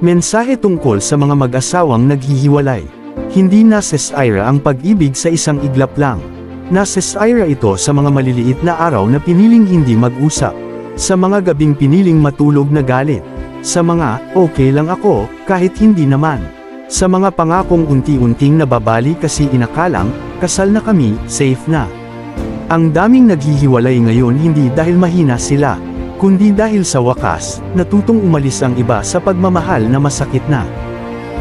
Mensahe tungkol sa mga mag-asawang naghihiwalay. Hindi nasesayra ang pag-ibig sa isang iglap lang. Nasesayra ito sa mga maliliit na araw na piniling hindi mag-usap. Sa mga gabing piniling matulog na galit. Sa mga, okay lang ako, kahit hindi naman. Sa mga pangakong unti-unting nababali kasi inakalang, kasal na kami, safe na. Ang daming naghihiwalay ngayon hindi dahil mahina sila, kundi dahil sa wakas, natutong umalis ang iba sa pagmamahal na masakit na.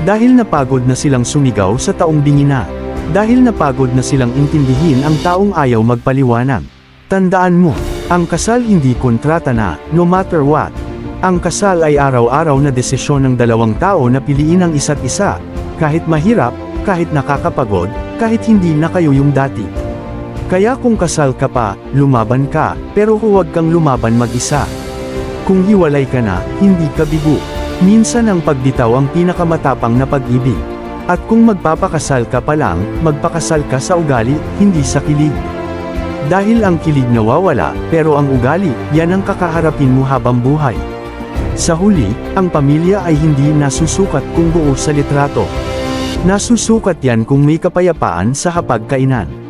Dahil napagod na silang sumigaw sa taong bingi na. Dahil napagod na silang intindihin ang taong ayaw magpaliwanag. Tandaan mo, ang kasal hindi kontrata na, no matter what. Ang kasal ay araw-araw na desisyon ng dalawang tao na piliin ang isa't isa, kahit mahirap, kahit nakakapagod, kahit hindi na kayo yung dati. Kaya kung kasal ka pa, lumaban ka, pero huwag kang lumaban mag-isa. Kung hiwalay ka na, hindi ka bigo. Minsan ang pagbitaw ang pinakamatapang na pag-ibig. At kung magpapakasal ka pa lang, magpakasal ka sa ugali, hindi sa kilig. Dahil ang kilig nawawala, pero ang ugali, yan ang kakaharapin mo habang buhay. Sa huli, ang pamilya ay hindi nasusukat kung buo sa litrato. Nasusukat yan kung may kapayapaan sa hapagkainan.